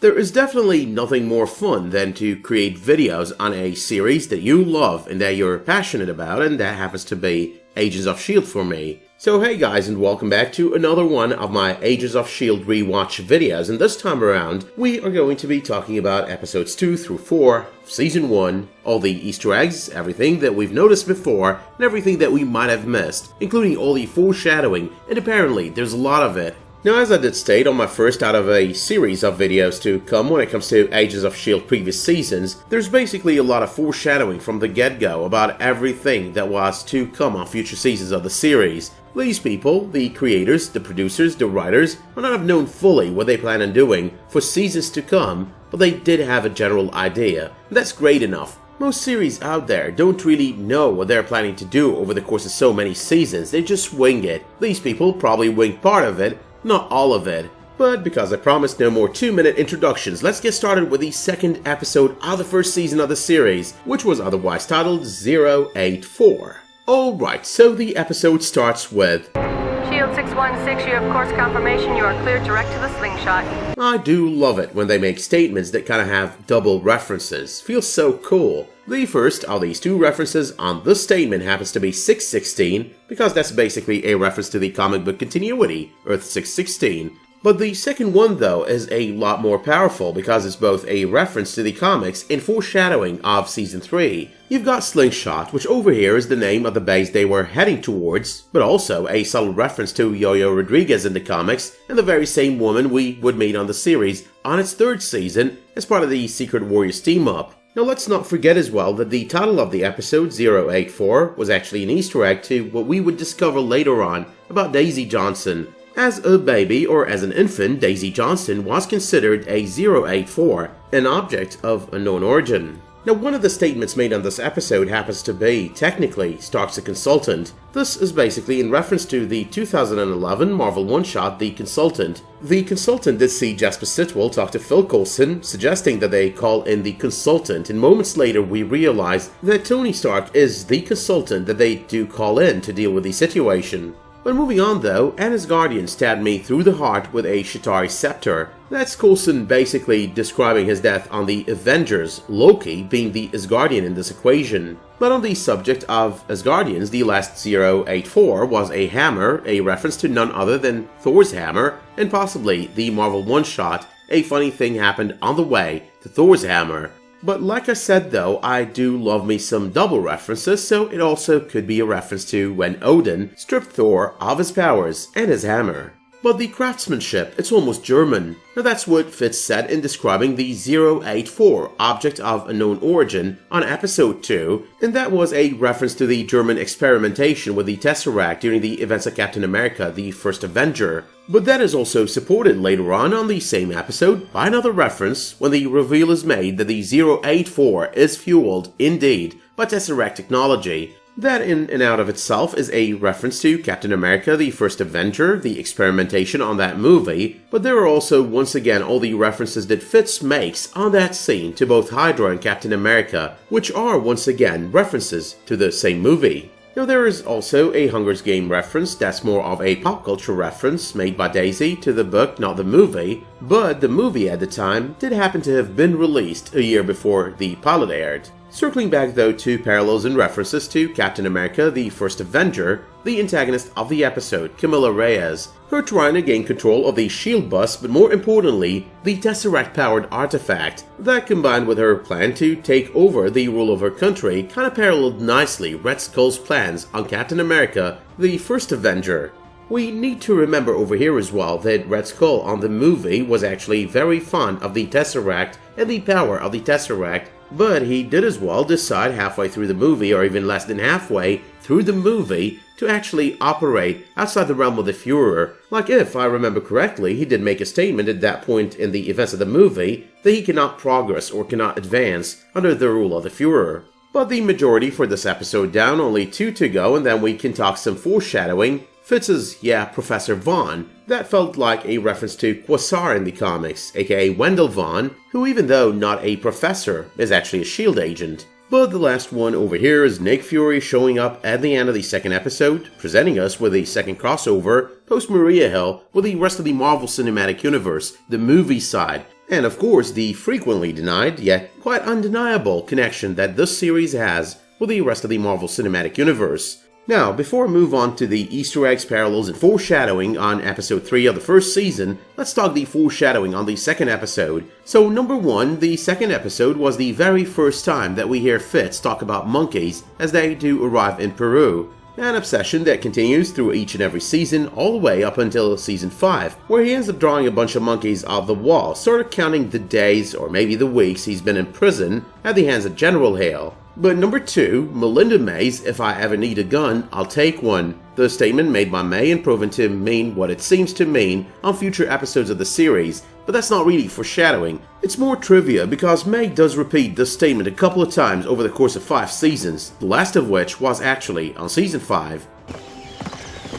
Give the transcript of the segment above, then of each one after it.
There is definitely nothing more fun than to create videos on a series that you love and that you're passionate about, and that happens to be Agents of S.H.I.E.L.D. for me. So hey guys, and welcome back to another one of my Agents of S.H.I.E.L.D. rewatch videos, and this time around we are going to be talking about episodes 2 through 4 of Season 1, all the Easter eggs, everything that we've noticed before, and everything that we might have missed, including all the foreshadowing, and apparently there's a lot of it. Now, as I did state on my first out of a series of videos to come when it comes to Agents of S.H.I.E.L.D. previous seasons, there's basically a lot of foreshadowing from the get-go about everything that was to come on future seasons of the series. These people, the creators, the producers, the writers, might not have known fully what they plan on doing for seasons to come, but they did have a general idea, and that's great enough. Most series out there don't really know what they're planning to do over the course of so many seasons, they just wing it. These people probably winged part of it, not all of it. But because I promised no more 2-minute introductions, let's get started with the second episode of the first season of the series, which was otherwise titled 084. Alright, so the episode starts with SHIELD 616, you have course confirmation. You are cleared direct to the slingshot. I do love it when they make statements that kind of have double references. Feels so cool. The first of these two references on this statement happens to be 616, because that's basically a reference to the comic book continuity, Earth 616. But the second one, though, is a lot more powerful because it's both a reference to the comics and foreshadowing of Season 3. You've got Slingshot, which over here is the name of the base they were heading towards, but also a subtle reference to Yo-Yo Rodriguez in the comics, and the very same woman we would meet on the series on its third season as part of the Secret Warriors team-up. Now let's not forget as well that the title of the episode, 084, was actually an Easter egg to what we would discover later on about Daisy Johnson. As a baby, or as an infant, Daisy Johnson was considered a 084, an object of unknown origin. Now, one of the statements made on this episode happens to be, technically, Stark's a consultant. This is basically in reference to the 2011 Marvel one-shot, The Consultant. The Consultant did see Jasper Sitwell talk to Phil Coulson, suggesting that they call in the Consultant, and moments later we realize that Tony Stark is the Consultant that they do call in to deal with the situation. But moving on though, an Asgardian stabbed me through the heart with a Chitauri scepter. That's Coulson basically describing his death on the Avengers, Loki being the Asgardian in this equation. But on the subject of Asgardians, the last 084 was a hammer, a reference to none other than Thor's hammer, and possibly the Marvel one-shot, a funny thing happened on the way to Thor's hammer. But like I said though, I do love me some double references, so it also could be a reference to when Odin stripped Thor of his powers and his hammer. But the craftsmanship, it's almost German. Now that's what Fitz said in describing the 084, object of unknown origin, on episode 2, and that was a reference to the German experimentation with the Tesseract during the events of Captain America, the First Avenger. But that is also supported later on the same episode by another reference when the reveal is made that the 084 is fueled, indeed, by Tesseract technology. That in and out of itself is a reference to Captain America, the First Avenger, the experimentation on that movie, but there are also once again all the references that Fitz makes on that scene to both Hydra and Captain America, which are once again references to the same movie. Now there is also a Hunger Games reference that's more of a pop culture reference made by Daisy to the book, not the movie, but the movie at the time did happen to have been released a year before the pilot aired. Circling back though to parallels and references to Captain America, the First Avenger, the antagonist of the episode, Camilla Reyes, her trying to gain control of the SHIELD bus, but more importantly, the Tesseract-powered artifact, that combined with her plan to take over the rule of her country kinda paralleled nicely Red Skull's plans on Captain America, the First Avenger. We need to remember over here as well that Red Skull on the movie was actually very fond of the Tesseract and the power of the Tesseract, but he did as well decide halfway through the movie, or even less than halfway through the movie, to actually operate outside the realm of the Führer. Like, if I remember correctly, he did make a statement at that point in the events of the movie that he cannot progress or cannot advance under the rule of the Führer. But the majority for this episode down, only 2 to go, and then we can talk some foreshadowing. Fitz's, Professor Vaughn, that felt like a reference to Quasar in the comics, aka Wendell Vaughn, who even though not a professor, is actually a SHIELD agent. But the last one over here is Nick Fury showing up at the end of the second episode, presenting us with a second crossover, post Maria Hill, with the rest of the Marvel Cinematic Universe, the movie side, And of course, the frequently denied, yet quite undeniable connection that this series has with the rest of the Marvel Cinematic Universe. Now, before I move on to the Easter eggs, parallels, and foreshadowing on episode 3 of the first season, let's talk the foreshadowing on the second episode. So number 1, the second episode was the very first time that we hear Fitz talk about monkeys as they do arrive in Peru. An obsession that continues through each and every season all the way up until season 5, where he ends up drawing a bunch of monkeys off the wall, sort of counting the days or maybe the weeks he's been in prison at the hands of General Hale. But number 2, Melinda May's "If I ever need a gun, I'll take one." The statement made by May and proven to mean what it seems to mean on future episodes of the series, but that's not really foreshadowing. It's more trivia because May does repeat this statement a couple of times over the course of 5 seasons, the last of which was actually on season 5.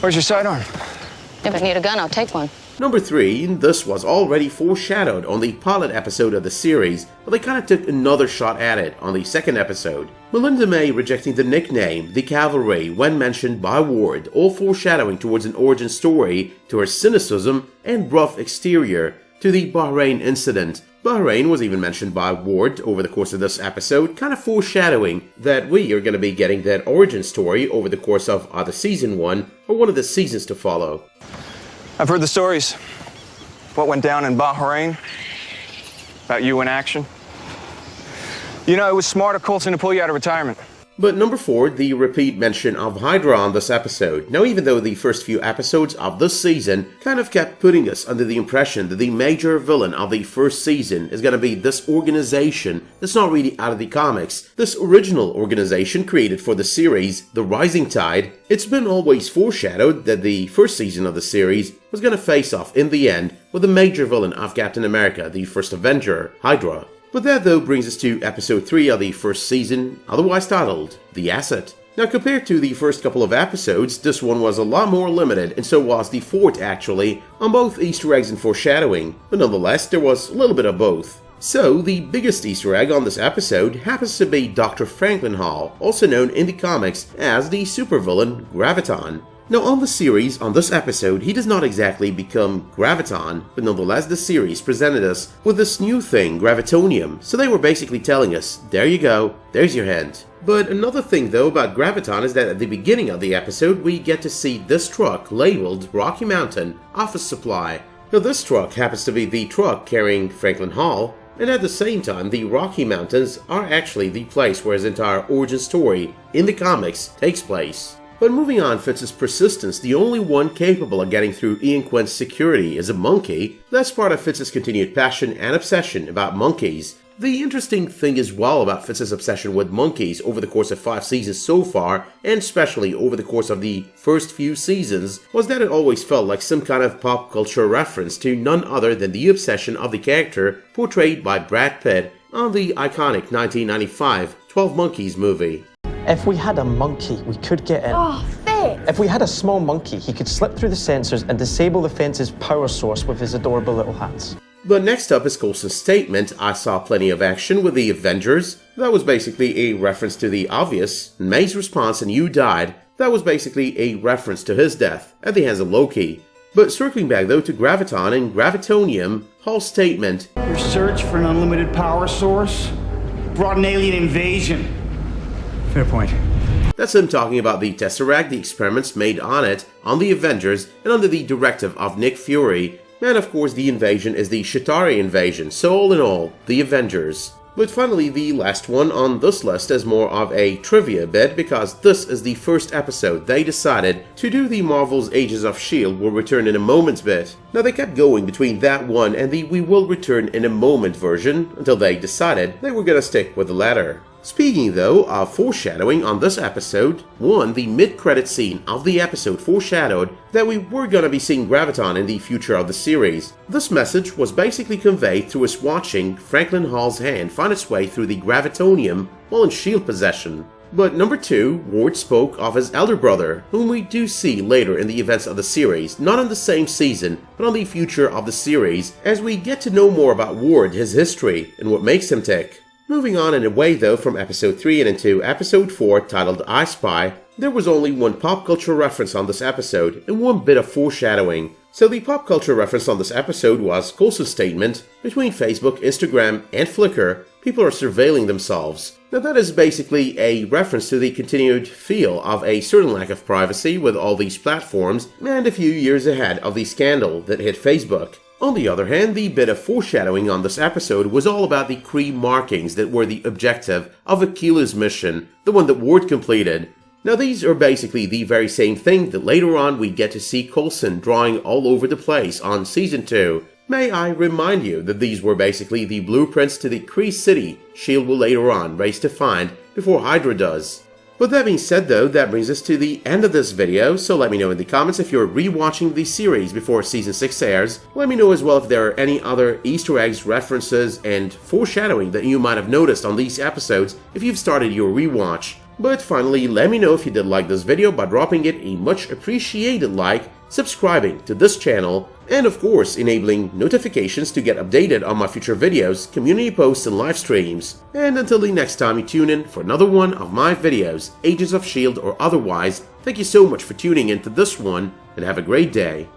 Where's your sidearm? If I need a gun, I'll take one. Number 3, this was already foreshadowed on the pilot episode of the series, but they kinda took another shot at it on the second episode. Melinda May rejecting the nickname, the Cavalry, when mentioned by Ward, all foreshadowing towards an origin story to her cynicism and rough exterior to the Bahrain incident. Bahrain was even mentioned by Ward over the course of this episode, kind of foreshadowing that we are going to be getting that origin story over the course of either season 1 or one of the seasons to follow. I've heard the stories. What went down in Bahrain? About you in action? You know, it was smart of Coulson to pull you out of retirement. But number 4, the repeat mention of Hydra on this episode. Now, even though the first few episodes of this season kind of kept putting us under the impression that the major villain of the first season is going to be this organization that's not really out of the comics, this original organization created for the series, the Rising Tide, it's been always foreshadowed that the first season of the series was going to face off in the end with the major villain of Captain America, the first Avenger, Hydra. But that though brings us to episode 3 of the first season, otherwise titled, The Asset. Now compared to the first couple of episodes, this one was a lot more limited, and so was the fourth actually, on both Easter eggs and foreshadowing, but nonetheless there was a little bit of both. So, the biggest Easter egg on this episode happens to be Dr. Franklin Hall, also known in the comics as the supervillain Graviton. Now on the series, on this episode, he does not exactly become Graviton, but nonetheless the series presented us with this new thing, Gravitonium, so they were basically telling us, there you go, there's your hint. But another thing though about Graviton is that at the beginning of the episode we get to see this truck labeled Rocky Mountain Office Supply. Now this truck happens to be the truck carrying Franklin Hall, and at the same time the Rocky Mountains are actually the place where his entire origin story in the comics takes place. But moving on, Fitz's persistence, the only one capable of getting through Ian Quint's security is a monkey. That's part of Fitz's continued passion and obsession about monkeys. The interesting thing as well about Fitz's obsession with monkeys over the course of 5 seasons so far, and especially over the course of the first few seasons, was that it always felt like some kind of pop culture reference to none other than the obsession of the character portrayed by Brad Pitt on the iconic 1995 12 Monkeys movie. If we had a monkey, we could get in. Oh, Fitz! If we had a small monkey, he could slip through the sensors and disable the fence's power source with his adorable little hands. But next up is Coulson's statement, "I saw plenty of action with the Avengers." That was basically a reference to the obvious. May's response, "and you died," that was basically a reference to his death at the hands of Loki. But circling back though to Graviton and Gravitonium, Hall's statement, "Your search for an unlimited power source brought an alien invasion." Fair point. That's him talking about the Tesseract, the experiments made on it, on the Avengers, and under the directive of Nick Fury. And of course the invasion is the Chitauri invasion, so all in all, the Avengers. But finally the last one on this list is more of a trivia bit because this is the first episode they decided to do the Marvel's Agents of S.H.I.E.L.D. will return in a moment bit. Now they kept going between that one and the we will return in a moment version until they decided they were gonna stick with the latter. Speaking though of foreshadowing on this episode, the mid-credit scene of the episode foreshadowed that we were gonna be seeing Graviton in the future of the series. This message was basically conveyed through us watching Franklin Hall's hand find its way through the Gravitonium while in S.H.I.E.L.D. possession. But number 2, Ward spoke of his elder brother, whom we do see later in the events of the series, not in the same season, but on the future of the series, as we get to know more about Ward, his history, and what makes him tick. Moving on in a way though from episode 3 and into episode 4 titled I Spy, There was only one pop culture reference on this episode and one bit of foreshadowing. So the pop culture reference on this episode was Coulson's statement, "Between Facebook, Instagram, and Flickr, people are surveilling themselves." Now that is basically a reference to the continued feel of a certain lack of privacy with all these platforms and a few years ahead of the scandal that hit Facebook. On the other hand, the bit of foreshadowing on this episode was all about the Kree markings that were the objective of Akila's mission, the one that Ward completed. Now these are basically the very same thing that later on we get to see Coulson drawing all over the place on Season 2. May I remind you that these were basically the blueprints to the Kree city SHEILD will later on race to find before Hydra does. With that being said though, that brings us to the end of this video, so let me know in the comments if you're rewatching the series before Season 6 airs. Let me know as well if there are any other Easter eggs, references, and foreshadowing that you might have noticed on these episodes if you've started your rewatch. But finally, let me know if you did like this video by dropping it a much appreciated like, subscribing to this channel, and of course enabling notifications to get updated on my future videos, community posts, and live streams. And until the next time you tune in for another one of my videos, Agents of SHEILD or otherwise, thank you so much for tuning in to this one, and have a great day.